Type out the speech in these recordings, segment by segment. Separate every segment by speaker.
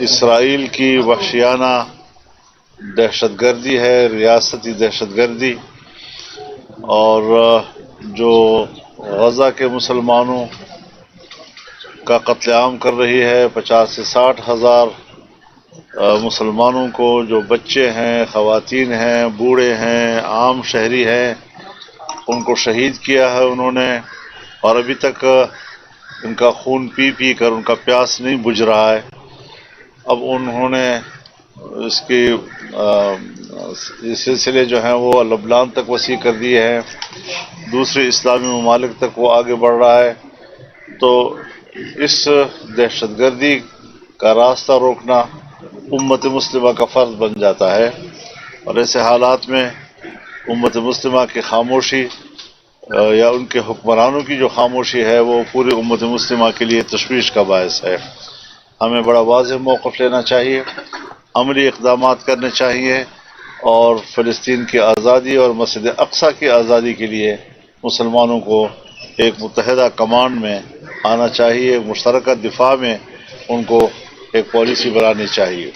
Speaker 1: اسرائیل کی وحشیانہ دہشت گردی ہے، ریاستی دہشت گردی، اور جو غزہ کے مسلمانوں کا قتل عام کر رہی ہے، 50 سے 60 ہزار مسلمانوں کو، جو بچے ہیں، خواتین ہیں، بوڑھے ہیں، عام شہری ہیں، ان کو شہید کیا ہے انہوں نے، اور ابھی تک ان کا خون پی پی کر ان کا پیاس نہیں بجھ رہا ہے۔ اب انہوں نے اس کی یہ سلسلے جو ہیں وہ لبنان تک وسیع کر دیے ہیں، دوسرے اسلامی ممالک تک وہ آگے بڑھ رہا ہے۔ تو اس دہشت گردی کا راستہ روکنا امت مسلمہ کا فرض بن جاتا ہے، اور ایسے حالات میں امت مسلمہ کی خاموشی یا ان کے حکمرانوں کی جو خاموشی ہے وہ پوری امت مسلمہ کے لیے تشویش کا باعث ہے۔ ہمیں بڑا واضح موقف لینا چاہیے، عملی اقدامات کرنے چاہیے، اور فلسطین کی آزادی اور مسجد اقصی کی آزادی کے لیے مسلمانوں کو ایک متحدہ کمانڈ میں آنا چاہیے، مشترکہ دفاع میں ان کو ایک پالیسی بنانی چاہیے۔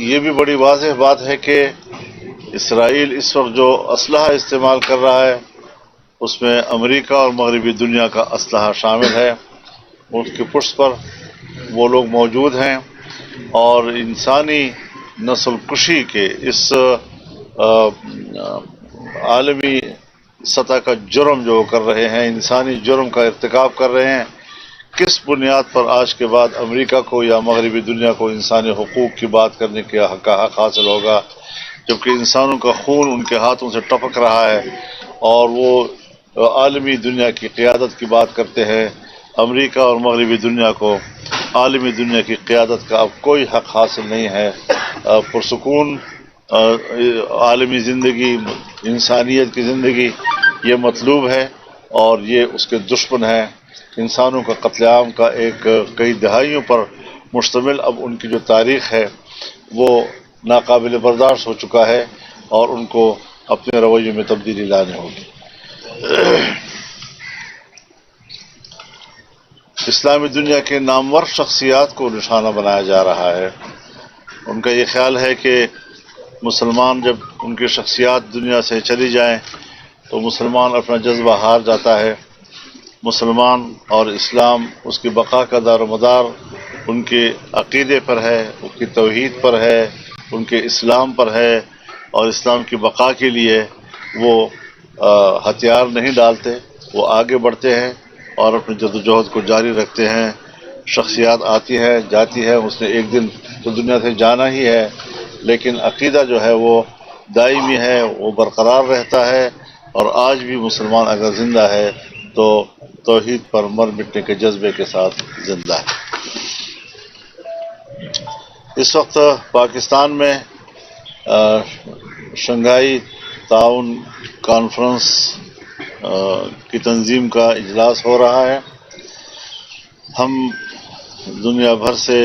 Speaker 1: یہ بھی بڑی واضح بات ہے کہ اسرائیل اس وقت جو اسلحہ استعمال کر رہا ہے اس میں امریکہ اور مغربی دنیا کا اسلحہ شامل ہے، اس کی پشت پر وہ لوگ موجود ہیں، اور انسانی نسل کشی کے اس عالمی سطح کا جرم جو کر رہے ہیں، انسانی جرم کا ارتکاب کر رہے ہیں، کس بنیاد پر آج کے بعد امریکہ کو یا مغربی دنیا کو انسانی حقوق کی بات کرنے کا حق حاصل ہوگا، جبکہ انسانوں کا خون ان کے ہاتھوں سے ٹپک رہا ہے اور وہ عالمی دنیا کی قیادت کی بات کرتے ہیں۔ امریکہ اور مغربی دنیا کو عالمی دنیا کی قیادت کا اب کوئی حق حاصل نہیں ہے۔ پرسکون عالمی زندگی، انسانیت کی زندگی یہ مطلوب ہے، اور یہ اس کے دشمن ہیں۔ انسانوں کا قتل عام کا ایک کئی دہائیوں پر مشتمل اب ان کی جو تاریخ ہے وہ ناقابل برداشت ہو چکا ہے، اور ان کو اپنے رویے میں تبدیلی لانے ہوگی۔ اسلامی دنیا کے نامور شخصیات کو نشانہ بنایا جا رہا ہے۔ ان کا یہ خیال ہے کہ مسلمان جب ان کی شخصیات دنیا سے چلی جائیں تو مسلمان اپنا جذبہ ہار جاتا ہے۔ مسلمان اور اسلام اس کی بقا کا دار و مدار ان کے عقیدے پر ہے، ان کی توحید پر ہے، ان کے اسلام پر ہے، اور اسلام کی بقا کے لیے وہ ہتھیار نہیں ڈالتے، وہ آگے بڑھتے ہیں اور اپنی جدوجہد کو جاری رکھتے ہیں۔ شخصیات آتی ہے جاتی ہے، اس نے ایک دن تو دنیا سے جانا ہی ہے، لیکن عقیدہ جو ہے وہ دائمی ہے، وہ برقرار رہتا ہے، اور آج بھی مسلمان اگر زندہ ہے تو توحید پر مر مٹنے کے جذبے کے ساتھ زندہ ہے۔ اس وقت پاکستان میں شنگھائی تعاون کانفرنس کی تنظیم کا اجلاس ہو رہا ہے۔ ہم دنیا بھر سے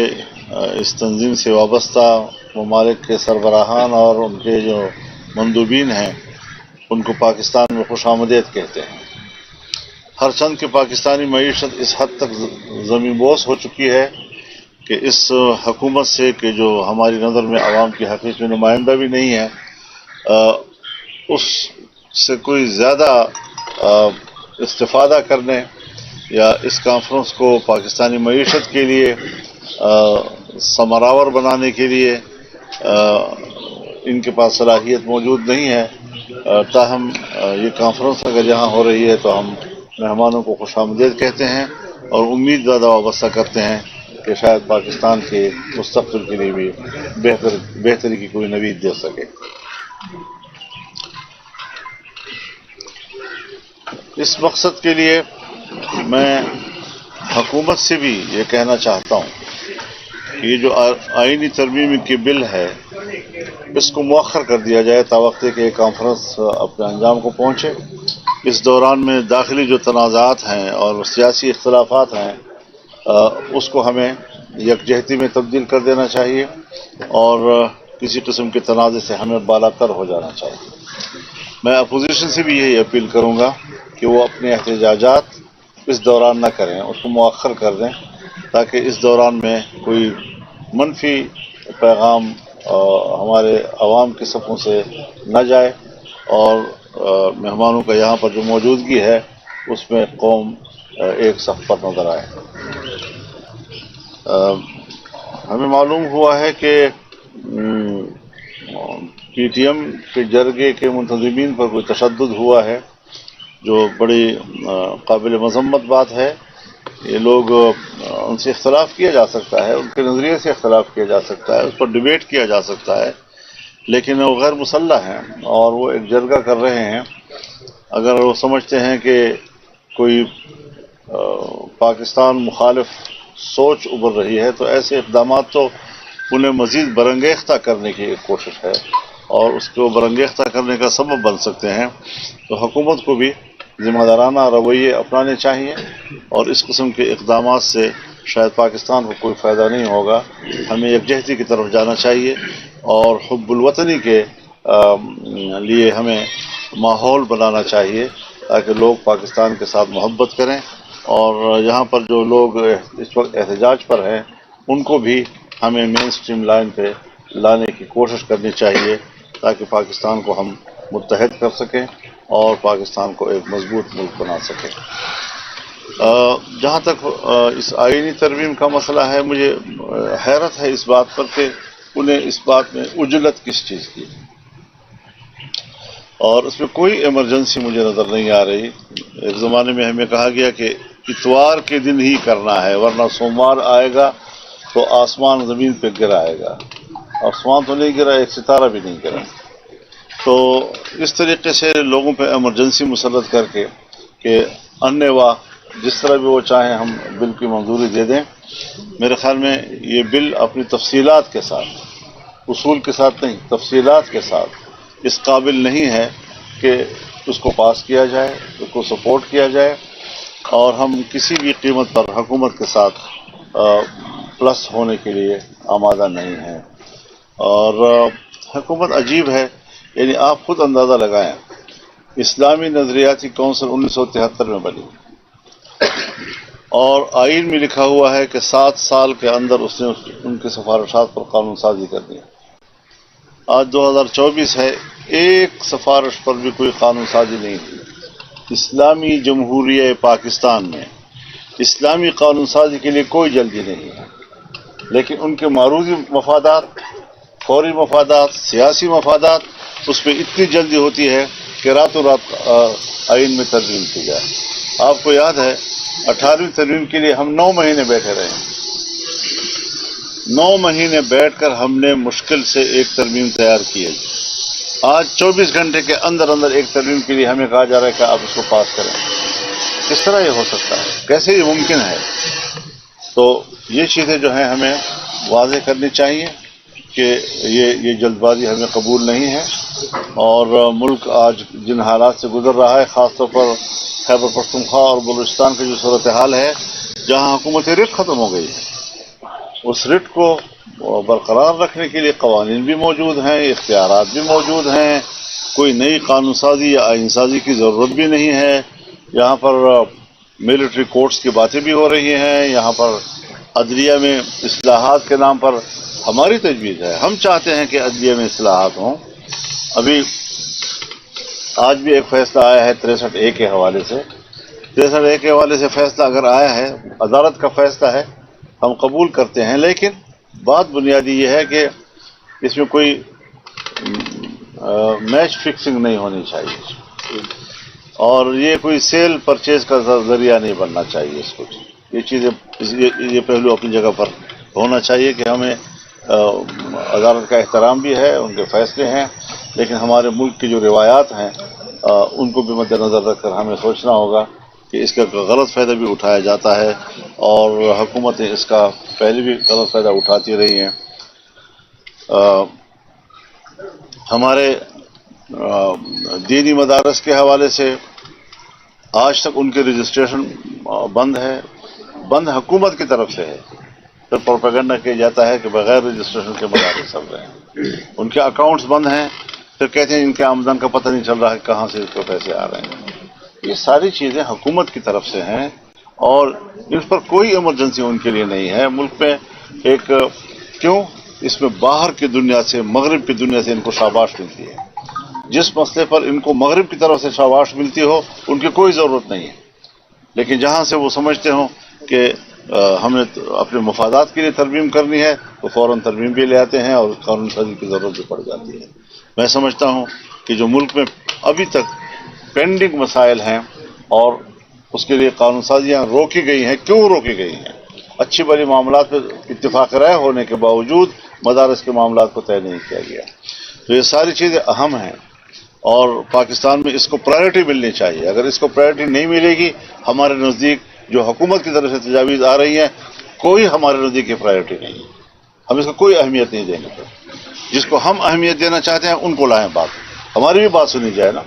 Speaker 1: اس تنظیم سے وابستہ ممالک کے سربراہان اور ان کے جو مندوبین ہیں ان کو پاکستان میں خوش آمدید کہتے ہیں۔ ہر چند کے پاکستانی معیشت اس حد تک زمین بوس ہو چکی ہے کہ اس حکومت سے کہ جو ہماری نظر میں عوام کی حقیقی نمائندہ بھی نہیں ہے، اس سے کوئی زیادہ استفادہ کرنے یا اس کانفرنس کو پاکستانی معیشت کے لیے ثمراور بنانے کے لیے ان کے پاس صلاحیت موجود نہیں ہے۔ تاہم یہ کانفرنس اگر یہاں ہو رہی ہے تو ہم مہمانوں کو خوش آمدید کہتے ہیں اور امید زیادہ وابستہ کرتے ہیں کہ شاید پاکستان کے مستقبل کے لیے بھی بہتری کی کوئی نوید دے سکے۔ اس مقصد کے لیے میں حکومت سے بھی یہ کہنا چاہتا ہوں کہ یہ جو آئینی ترمیم کی بل ہے اس کو مؤخر کر دیا جائے تاوقتے کہ یہ کانفرنس اپنے انجام کو پہنچے۔ اس دوران میں داخلی جو تنازعات ہیں اور سیاسی اختلافات ہیں اس کو ہمیں یکجہتی میں تبدیل کر دینا چاہیے، اور کسی قسم کے تنازع سے ہمیں بالا تر ہو جانا چاہیے۔ میں اپوزیشن سے بھی یہی اپیل کروں گا کہ وہ اپنے احتجاجات اس دوران نہ کریں، اس کو مؤخر کر دیں تاکہ اس دوران میں کوئی منفی پیغام ہمارے عوام کے صفوں سے نہ جائے اور مہمانوں کا یہاں پر جو موجودگی ہے اس میں قوم ایک صف پر نظر آئے۔ ہمیں معلوم ہوا ہے کہ پی ٹی ایم کے جرگے کے منتظمین پر کوئی تشدد ہوا ہے، جو بڑی قابل مذمت بات ہے۔ یہ لوگ ان سے اختلاف کیا جا سکتا ہے، ان کے نظریے سے اختلاف کیا جا سکتا ہے، اس پر ڈیبیٹ کیا جا سکتا ہے، لیکن وہ غیر مسلح ہیں اور وہ ایک جرگہ کر رہے ہیں۔ اگر وہ سمجھتے ہیں کہ کوئی پاکستان مخالف سوچ ابھر رہی ہے تو ایسے اقدامات تو انہیں مزید برانگیختہ کرنے کی ایک کوشش ہے اور اس کو برانگیختہ کرنے کا سبب بن سکتے ہیں۔ تو حکومت کو بھی ذمہ دارانہ رویے اپنانے چاہیے اور اس قسم کے اقدامات سے شاید پاکستان کو کوئی فائدہ نہیں ہوگا۔ ہمیں یکجہتی کی طرف جانا چاہیے اور حب الوطنی کے لیے ہمیں ماحول بنانا چاہیے تاکہ لوگ پاکستان کے ساتھ محبت کریں، اور یہاں پر جو لوگ اس وقت احتجاج پر ہیں ان کو بھی ہمیں مین سٹریم لائن پہ لانے کی کوشش کرنی چاہیے تاکہ پاکستان کو ہم متحد کر سکیں اور پاکستان کو ایک مضبوط ملک بنا سکیں۔ جہاں تک اس آئینی ترمیم کا مسئلہ ہے، مجھے حیرت ہے اس بات پر کہ انہیں اس بات میں عجلت کس چیز کی، اور اس میں کوئی ایمرجنسی مجھے نظر نہیں آ رہی۔ ایک زمانے میں ہمیں کہا گیا کہ اتوار کے دن ہی کرنا ہے ورنہ سوموار آئے گا تو آسمان زمین پہ گر آئے گا۔ آسمان تو نہیں گرا، ایک ستارہ بھی نہیں گرا۔ تو اس طریقے سے لوگوں پہ ایمرجنسی مسلط کر کے کہ انوا جس طرح بھی وہ چاہیں ہم بل کی منظوری دے دیں، میرے خیال میں یہ بل اپنی تفصیلات کے ساتھ، اصول کے ساتھ نہیں، تفصیلات کے ساتھ اس قابل نہیں ہے کہ اس کو پاس کیا جائے، اس کو سپورٹ کیا جائے، اور ہم کسی بھی قیمت پر حکومت کے ساتھ پلس ہونے کے لیے آمادہ نہیں ہیں۔ اور حکومت عجیب ہے، یعنی آپ خود اندازہ لگائیں، اسلامی نظریاتی کونسل 1973 میں بنی اور آئین میں لکھا ہوا ہے کہ 7 سال کے اندر اس نے ان کی سفارشات پر قانون سازی کر دی۔ آج 2024 ہے، ایک سفارش پر بھی کوئی قانون سازی نہیں ہوئی۔ اسلامی جمہوریہ پاکستان میں اسلامی قانون سازی کے لیے کوئی جلدی نہیں ہے، لیکن ان کے معروضی مفادات، فوری مفادات، سیاسی مفادات، اس پہ اتنی جلدی ہوتی ہے کہ راتوں رات آئین میں ترمیم کی جائے۔ آپ کو یاد ہے 18ویں ترمیم کے لیے ہم 9 مہینے بیٹھے رہے ہیں، 9 مہینے بیٹھ کر ہم نے مشکل سے ایک ترمیم تیار کی ہے۔ آج 24 گھنٹے کے اندر اندر ایک ترمیم کے لیے ہمیں کہا جا رہا ہے کہ آپ اس کو پاس کریں۔ کس طرح یہ ہو سکتا ہے؟ کیسے یہ ممکن ہے؟ تو یہ چیزیں جو ہیں ہمیں واضح کرنی چاہیے کہ یہ جلد بازی ہمیں قبول نہیں ہے، اور ملک آج جن حالات سے گزر رہا ہے، خاص طور پر خیبر پختونخوا اور بلوچستان کی جو صورتحال ہے جہاں حکومت رٹ ختم ہو گئی ہے، اس رٹ کو برقرار رکھنے کے لیے قوانین بھی موجود ہیں، اختیارات بھی موجود ہیں، کوئی نئی قانون سازی یا آئین سازی کی ضرورت بھی نہیں ہے۔ یہاں پر ملٹری کورٹس کی باتیں بھی ہو رہی ہیں، یہاں پر عدلیہ میں اصلاحات کے نام پر ہماری تجویز ہے، ہم چاہتے ہیں کہ عدلیہ میں اصلاحات ہوں۔ ابھی آج بھی ایک فیصلہ آیا ہے 63A کے حوالے سے، 63A کے حوالے سے فیصلہ اگر آیا ہے، عدالت کا فیصلہ ہے، ہم قبول کرتے ہیں، لیکن بات بنیادی یہ ہے کہ اس میں کوئی میچ فکسنگ نہیں ہونی چاہیے اور یہ کوئی سیل پرچیز کا ذریعہ نہیں بننا چاہیے۔ اس کو یہ چیزیں، یہ پہلو اپنی جگہ پر ہونا چاہیے کہ ہمیں عدالت کا احترام بھی ہے، ان کے فیصلے ہیں، لیکن ہمارے ملک کی جو روایات ہیں ان کو بھی مد نظر رکھ کر ہمیں سوچنا ہوگا کہ اس کا غلط فائدہ بھی اٹھایا جاتا ہے، اور حکومتیں اس کا پہلے بھی غلط فائدہ اٹھاتی رہی ہیں۔ ہمارے دینی مدارس کے حوالے سے آج تک ان کے رجسٹریشن بند ہے، بند حکومت کی طرف سے ہے، پھر پروپیگنڈا کیا جاتا ہے کہ بغیر رجسٹریشن کے مدارس چل رہے ہیں، ان کے اکاؤنٹس بند ہیں، پھر کہتے ہیں ان کے آمدن کا پتہ نہیں چل رہا ہے کہاں سے اس کو پیسے آ رہے ہیں۔ یہ ساری چیزیں حکومت کی طرف سے ہیں، اور اس پر کوئی ایمرجنسی ان کے لیے نہیں ہے ملک میں. ایک کیوں اس میں باہر کی دنیا سے، مغرب کی دنیا سے ان کو شاباش ملتی ہے. جس مسئلے پر ان کو مغرب کی طرف سے شاباش ملتی ہو ان کی کوئی ضرورت نہیں ہے، لیکن جہاں سے وہ سمجھتے ہوں کہ ہم نے اپنے مفادات کے لیے ترمیم کرنی ہے تو فوراً ترمیم بھی لے آتے ہیں اور قانون سازی کی ضرورت بھی پڑ جاتی ہے. میں سمجھتا ہوں کہ جو ملک میں ابھی تک پینڈنگ مسائل ہیں اور اس کے لیے قانون سازیاں روکی گئی ہیں، کیوں روکی گئی ہیں؟ اچھی بڑی معاملات پہ اتفاق رائے ہونے کے باوجود مدارس کے معاملات کو طے نہیں کیا گیا. تو یہ ساری چیزیں اہم ہیں اور پاکستان میں اس کو پرائرٹی ملنی چاہیے. اگر اس کو پرائرٹی نہیں ملے گی، ہمارے نزدیک جو حکومت کی طرف سے تجاویز آ رہی ہیں کوئی ہمارے نزدیک کی پرائرٹی نہیں ہے. ہم اس کو کوئی اہمیت نہیں دیں گے. جس کو ہم اہمیت دینا چاہتے ہیں ان کو لائیں بات، ہماری بھی بات سنی جائے نا.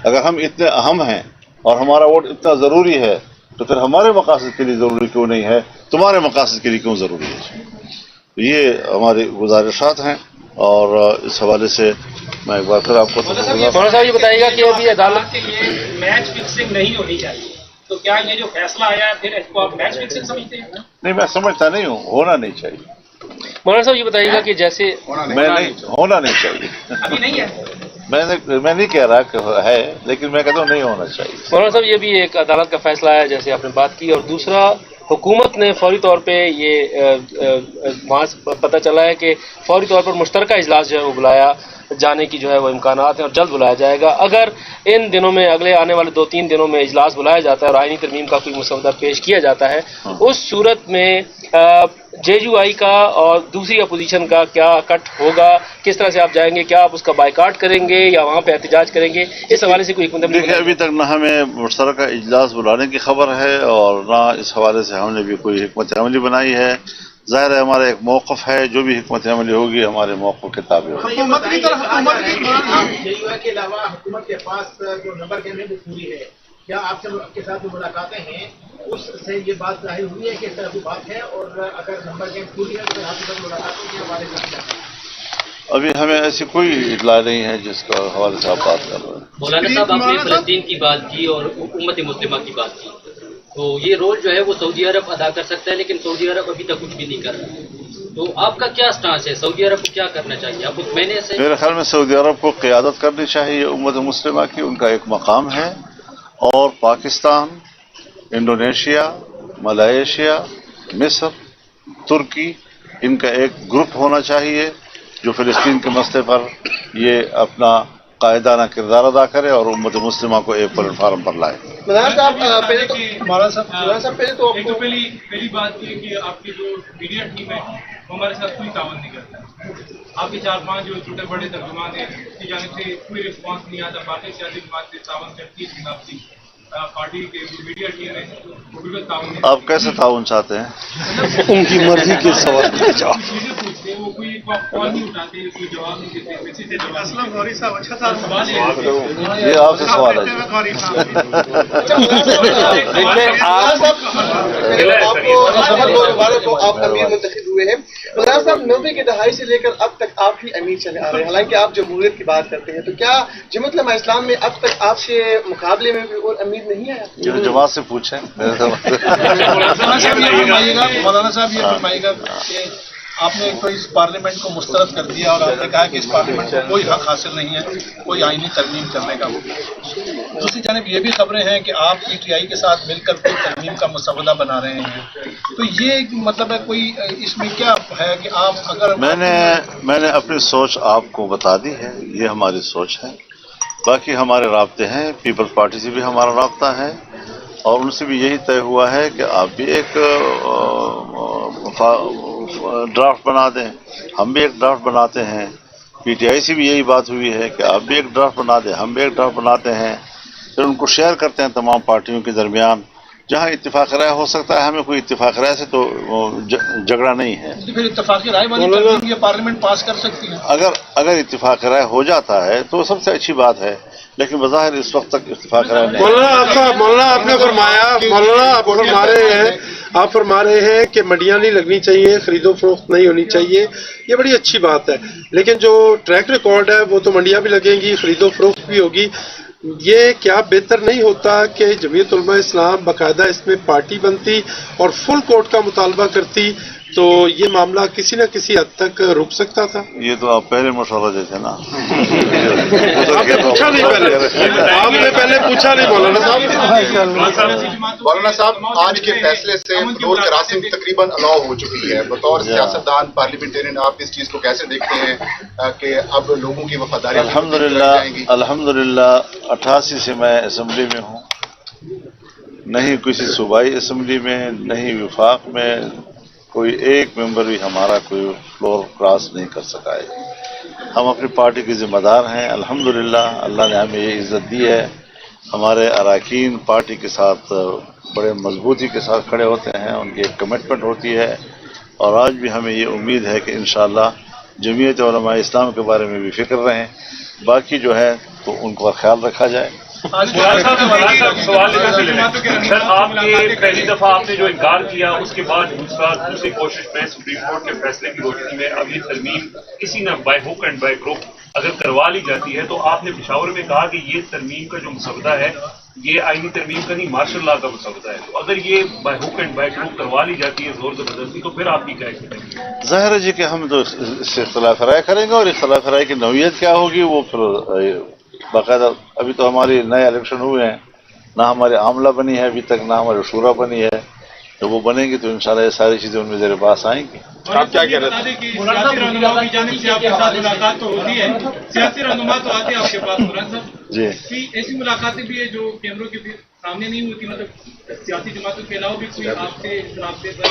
Speaker 1: اگر ہم اتنے اہم ہیں اور ہمارا ووٹ اتنا ضروری ہے تو پھر ہمارے مقاصد کے لیے ضروری کیوں نہیں ہے، تمہارے مقاصد کے لیے کیوں ضروری ہے؟ یہ ہماری گزارشات ہیں اور اس حوالے سے میں ایک بار پھر آپ کو
Speaker 2: مولانا صاحب یہ بتائیے گا کہ ابھی عدالت
Speaker 3: کے لیے میچ فکسنگ نہیں ہونی چاہیے، تو کیا یہ جو فیصلہ آیا ہے پھر اس کو آپ میچ فکسنگ سمجھتے ہیں؟
Speaker 1: نہیں، میں سمجھتا نہیں ہوں، ہونا نہیں چاہیے.
Speaker 2: مولانا صاحب یہ بتائیے گا کہ جیسے
Speaker 1: ہونا نہیں چاہیے.
Speaker 3: ابھی نہیں ہے.
Speaker 1: میں نہیں کہہ رہا کہ ہے، لیکن میں کہتا ہوں نہیں ہونا چاہیے.
Speaker 2: مولانا صاحب یہ بھی ایک عدالت کا فیصلہ ہے جیسے آپ نے بات کی، اور دوسرا حکومت نے فوری طور پہ یہ وہاں سے پتہ چلا ہے کہ فوری طور پر مشترکہ اجلاس جو ہے وہ بلایا جانے کی جو ہے وہ امکانات ہیں اور جلد بلایا جائے گا. اگر ان دنوں میں اگلے آنے والے 2-3 دنوں میں اجلاس بلایا جاتا ہے اور آئینی ترمیم کا کوئی مسودہ پیش کیا جاتا ہے، اس صورت میں جے یو آئی کا اور دوسری اپوزیشن کا کیا کٹ ہوگا؟ کس طرح سے آپ جائیں گے؟ کیا آپ اس کا بائیکاٹ کریں گے یا وہاں پہ احتجاج کریں گے؟ اس حوالے سے کوئی حکمت عملی؟
Speaker 1: دیکھیے، ابھی تک نہ ہمیں مشترکہ اجلاس بلانے کی خبر ہے اور نہ اس حوالے سے ہم نے بھی کوئی حکمت عملی بنائی ہے. ظاہر ہے ہمارا ایک موقف ہے، جو بھی حکمت عملی ہوگی ہمارے موقف کے تابع ہوگی.
Speaker 3: حکومت کی طرف جے یو آئی کے علاوہ حکومت کے پاس جو نمبر کے وہ پوری ہے، کیا آپ سے کے ساتھ جو ملاقاتیں ہیں اس سے یہ بات ظاہر ہوئی ہے کہ اس طرح کی بات ہے، اور اگر نمبر گیم پوری ہے تو آپ کے ساتھ ملاقاتوں کے حوالے سے
Speaker 1: ابھی ہمیں ایسی کوئی اطلاع نہیں ہے جس کا حوالے سے آپ بات کر رہے ہیں.
Speaker 4: مولانا صاحب، آپ نے فلسطین کی بات کی اور امت مسلمہ کی بات کی، تو یہ رول جو ہے وہ سعودی عرب ادا کر سکتا ہے، لیکن سعودی عرب ابھی تک کچھ بھی نہیں کر رہا. تو آپ کا کیا سٹانس ہے؟ سعودی عرب کو کیا کرنا چاہیے؟ آپ مطمئن ہیں؟
Speaker 1: میرے خیال میں سعودی عرب کو قیادت کرنی چاہیے امت مسلمہ کی، ان کا ایک مقام ہے. اور پاکستان، انڈونیشیا، ملائیشیا، مصر، ترکی، ان کا ایک گروپ ہونا چاہیے جو فلسطین کے مسئلے پر یہ اپنا قائدانہ کردار ادا کرے اور امت مسلمہ کو ایک پلیٹ فارم پر لائے.
Speaker 5: پہلی بات یہ کہ آپ کی جو میڈیا ٹیم ہے وہ ہمارے ساتھ کوئی تعاون نہیں کرتا ہے. آپ کے 4-5 جو چھوٹے بڑے ترجمان ہیں اس کی جانب سے کوئی رسپانس نہیں آتا. باقی سیاسی جماعت سے تعاون کرتی ہے، آپ پارٹی کے میڈیا ٹیم ہے وہ بالکل تعاون نہیں.
Speaker 1: آپ کیسے تعاون چاہتے ہیں؟
Speaker 6: ان کی مرضی کے سوال کا جواب.
Speaker 5: چیزیں پوچھتے ہیں، وہ کوئی کال نہیں اٹھاتے، کوئی جواب نہیں دیتے. میسج سے جواب سوال
Speaker 1: یہ آپ سے سوال ہے.
Speaker 7: آپ امیر منتخب ہوئے ہیں. مولانا صاحب، 90 کی دہائی سے لے کر اب تک آپ ہی امیر چلے آ رہے ہیں، حالانکہ آپ جمہوریت کی بات کرتے ہیں، تو کیا جماعت علماء اسلام میں اب تک آپ کے مقابلے میں کوئی اور امیر نہیں آیا؟
Speaker 1: جماعت سے پوچھیں.
Speaker 8: مولانا صاحب یہ فرمائیے گا کہ آپ نے تو اس پارلیمنٹ کو مسترد کر دیا اور آپ نے کہا کہ اس پارلیمنٹ کو کوئی حق حاصل نہیں ہے کوئی آئینی ترمیم کرنے کا. دوسری جانب یہ بھی خبریں ہیں کہ آپ پی ٹی آئی کے ساتھ مل کر کوئی ترمیم کا مسودہ بنا رہے ہیں، تو یہ مطلب ہے کوئی اس میں کیا ہے کہ آپ اگر
Speaker 1: میں نے اپنی سوچ آپ کو بتا دی ہے، یہ ہماری سوچ ہے. باقی ہمارے رابطے ہیں، پیپلز پارٹی سے بھی ہمارا رابطہ ہے اور ان سے بھی یہی طے ہوا ہے کہ آپ بھی ایک ڈرافٹ بنا دیں، ہم بھی ایک ڈرافٹ بناتے ہیں. پی ٹی آئی سے بھی یہی بات ہوئی ہے کہ آپ بھی ایک ڈرافٹ بنا دیں، ہم بھی ایک ڈرافٹ بناتے ہیں. پھر ان کو شیئر کرتے ہیں تمام پارٹیوں کے درمیان. جہاں اتفاق رائے ہو سکتا ہے، ہمیں کوئی اتفاق رائے سے تو جھگڑا نہیں ہے.
Speaker 8: پھر اتفاقی رائے والی ترمیم یہ پارلیمنٹ پاس کر سکتی ہے؟
Speaker 1: اگر اتفاق رائے ہو جاتا ہے تو سب سے اچھی بات ہے، لیکن بظاہر اس وقت تک اتفاق رائے نہیں.
Speaker 6: مولانا آپ نے فرمایا، مولانا آپ فرما رہے ہیں کہ منڈیاں نہیں لگنی چاہیے، خرید و فروخت نہیں ہونی چاہیے، یہ بڑی اچھی بات ہے. لیکن جو ٹریک ریکارڈ ہے وہ تو منڈیاں بھی لگیں گی، خرید و فروخت بھی ہوگی. یہ کیا بہتر نہیں ہوتا کہ جمعیت علماء اسلام باقاعدہ اس میں پارٹی بنتی اور فل کوٹ کا مطالبہ کرتی تو یہ معاملہ کسی نہ کسی حد تک رک سکتا تھا؟
Speaker 1: یہ تو آپ پہلے مشورہ دیتے نا.
Speaker 6: آپ نے پوچھا نہیں پہلے، آپ نے پہلے پوچھا نہیں مولانا صاحب.
Speaker 9: مولانا صاحب آج کے فیصلے سے فلور کراسنگ تقریباً الاؤ ہو چکی ہے. بطور سیاستدان پارلیمنٹرین آپ اس چیز کو کیسے دیکھتے ہیں کہ اب لوگوں کی وفاداری
Speaker 1: الحمدللہ 88 سے میں اسمبلی میں ہوں، نہیں کسی صوبائی اسمبلی میں نہیں وفاق میں کوئی ایک ممبر بھی ہمارا کوئی فلور کراس نہیں کر سکا ہے. ہم اپنی پارٹی کے ذمہ دار ہیں. الحمدللہ اللہ نے ہمیں یہ عزت دی ہے. ہمارے اراکین پارٹی کے ساتھ بڑے مضبوطی کے ساتھ کھڑے ہوتے ہیں، ان کی ایک کمٹمنٹ ہوتی ہے، اور آج بھی ہمیں یہ امید ہے کہ انشاءاللہ جمعیت علماء اسلام کے بارے میں بھی فکر رہیں، باقی جو ہے تو ان کا خیال رکھا جائے.
Speaker 10: سوال سر، آپ کے پہلی دفعہ آپ نے جو انکار کیا اس کے بعد دوسری کوشش میں سپریم کورٹ کے فیصلے کی روشنی میں اب یہ ترمیم کسی نہ by hook and by crook اگر کروا لی جاتی ہے تو آپ نے پشاور میں کہا کہ یہ ترمیم کا جو مسودہ ہے یہ آئینی ترمیم کا نہیں مارشل لا کا مسودہ ہے. تو اگر یہ by hook and by crook کروا لی جاتی ہے زور زبردستی تو پھر آپ کی کیا ہے؟
Speaker 1: ظاہر ہے جی کہ ہم تو اس سے اختلاف رائے کریں گے، اور اختلاف رائے کی نوعیت کیا ہوگی وہ پھر باقاعدہ. ابھی تو ہماری نئے الیکشن ہوئے ہیں، نہ ہماری عاملہ بنی ہے ابھی تک، نہ ہماری شورا بنی ہے. جب وہ بنیں گی تو انشاءاللہ یہ ساری چیزیں ان میں زیر بحث آئیں گی.
Speaker 5: آپ کیا کہہ رہے تھے؟ سیاسی رہنماؤں کی جانب سے آپ کے ساتھ ملاقات تو ہوتی ہے، سیاسی رہنما تو آتے ہیں آپ کے پاس مولانا صاحب
Speaker 1: جی.
Speaker 5: ایسی ملاقاتیں بھی ہے جو کیمروں کے سامنے نہیں ہوتی، مطلب سیاسی جماعتوں کے علاوہ بھی کوئی آپ سے رابطے پر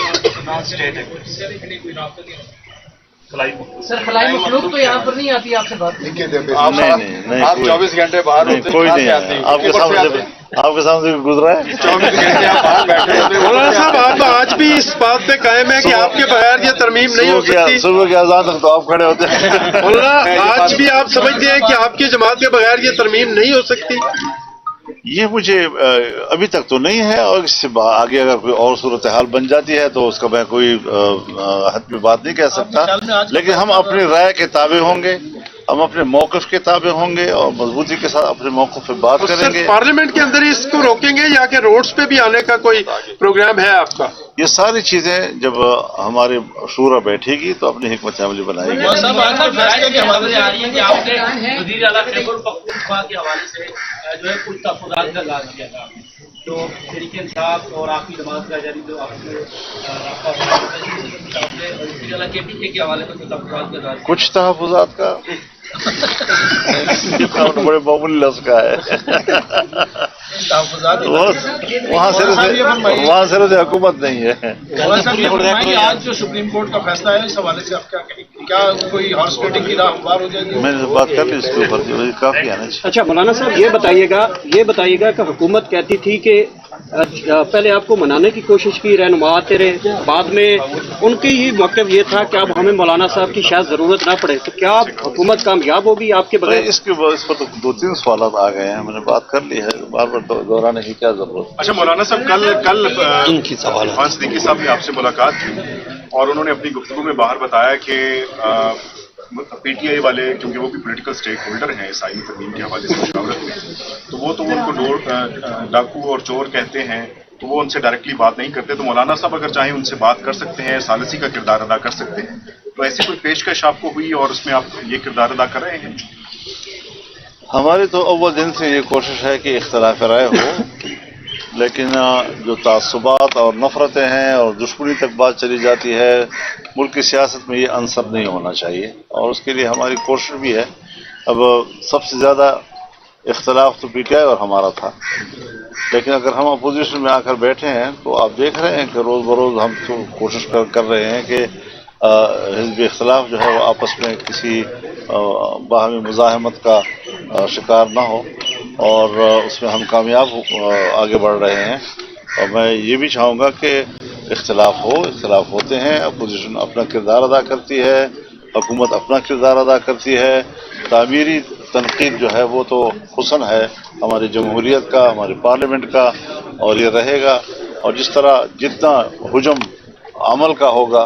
Speaker 5: کوئی رابطہ نہیں ہوتا؟
Speaker 11: سر خلائی مخلوق تو یہاں پر نہیں آتی آپ سے بات؟
Speaker 1: نہیں،
Speaker 9: آپ 24 گھنٹے باہر ہوتے ہیں،
Speaker 1: کوئی نہیں ہے. آپ کے سامنے گزرا ہے
Speaker 9: 24 گھنٹے آپ باہر بیٹھے ہوتے ہیں.
Speaker 6: مولانا صاحب آپ آج بھی اس بات پہ قائم ہے کہ آپ کے بغیر یہ ترمیم نہیں ہو سکتی؟
Speaker 1: صبح کے اذان تک تو آپ کھڑے ہوتے ہیں.
Speaker 6: مولانا آج بھی آپ سمجھتے ہیں کہ آپ کی جماعت کے بغیر یہ ترمیم نہیں ہو سکتی؟
Speaker 1: یہ مجھے ابھی تک تو نہیں ہے، اور اس سے آگے اگر کوئی اور صورتحال بن جاتی ہے تو اس کا میں کوئی حد میں بات نہیں کہہ سکتا، لیکن ہم اپنی رائے کے تابع ہوں گے، ہم اپنے موقف کے تابع ہوں گے اور مضبوطی کے ساتھ اپنے موقف پہ بات کریں گے.
Speaker 6: پارلیمنٹ کے اندر ہی اس کو روکیں گے یا کہ روڈز پہ بھی آنے کا کوئی پروگرام ہے آپ کا؟
Speaker 1: یہ ساری چیزیں جب ہماری شورا بیٹھے گی تو اپنی حکمت عملی بنائے گی.
Speaker 4: وزیر اعلیٰ خیبر پختونخوا کے حوالے سے جو ہے کچھ تحفظات کا اعلان کیا تھا، جو تحریک انصاف اور آپ کی جماعت کا جاری جو آپ نے وزیر اعلیٰ کے پی کے حوالے سے تحفظات کا اعلان،
Speaker 1: کچھ تحفظات کا بڑے معمولی لفظ کا ہے. وہاں صرف حکومت نہیں ہے.
Speaker 8: آج جو سپریم کورٹ کا فیصلہ ہے اس حوالے سے آپ کیا کہیں گے؟ کیا کوئی ہارس ٹریڈنگ کی راہ ہموار ہو جائے گی؟
Speaker 1: میں نے بات کر لی اس کے اوپر، کافی آنا چاہیے.
Speaker 11: اچھا مولانا صاحب یہ بتائیے گا کہ حکومت کہتی تھی کہ پہلے آپ کو منانے کی کوشش کی رہنما آتے رہے، بعد میں ان کی ہی موقف یہ تھا کہ اب ہمیں مولانا صاحب کی شاید ضرورت نہ پڑے، تو کیا حکومت کامیاب ہوگی آپ کے بغیر؟
Speaker 1: اس پر تو 2-3 سوالات آ گئے ہیں، میں نے بات کر لی ہے، بار بار دہرانے کی کیا ضرورت.
Speaker 12: اچھا مولانا صاحب، کل عرفان صدیقی صاحب نے آپ سے ملاقات کی اور انہوں نے اپنی گفتگو میں باہر بتایا کہ پی ٹی آئی والے کیونکہ وہ بھی پولیٹیکل اسٹیک ہولڈر ہیں اس آئینی ترمیم کے حوالے سے مشاورت میں، تو وہ ان کو ڈاکو اور چور کہتے ہیں، تو وہ ان سے ڈائریکٹلی بات نہیں کرتے. تو مولانا صاحب اگر چاہیں ان سے بات کر سکتے ہیں، ثالثی کا کردار ادا کر سکتے ہیں. تو ایسی کوئی پیشکش آپ کو ہوئی اور اس میں آپ یہ کردار ادا کر رہے ہیں؟
Speaker 1: ہماری تو اول دن سے یہ کوشش ہے کہ اختلاف رائے ہو، لیکن جو تعصبات اور نفرتیں ہیں اور دشمنی تک بات چلی جاتی ہے، ملک کی سیاست میں یہ عنصر نہیں ہونا چاہیے، اور اس کے لیے ہماری کوشش بھی ہے. اب سب سے زیادہ اختلاف تو پی ٹی آئی اور ہمارا تھا، لیکن اگر ہم اپوزیشن میں آ کر بیٹھے ہیں تو آپ دیکھ رہے ہیں کہ روز بروز ہم تو کوشش کر رہے ہیں کہ حزب اختلاف جو ہے وہ آپس میں کسی باہمی مزاحمت کا شکار نہ ہو، اور اس میں ہم کامیاب آگے بڑھ رہے ہیں. اور میں یہ بھی چاہوں گا کہ اختلاف ہوتے ہیں، اپوزیشن اپنا کردار ادا کرتی ہے، حکومت اپنا کردار ادا کرتی ہے. تعمیری تنقید جو ہے وہ تو حسن ہے ہماری جمہوریت کا، ہماری پارلیمنٹ کا، اور یہ رہے گا. اور جس طرح جتنا حجم عمل کا ہوگا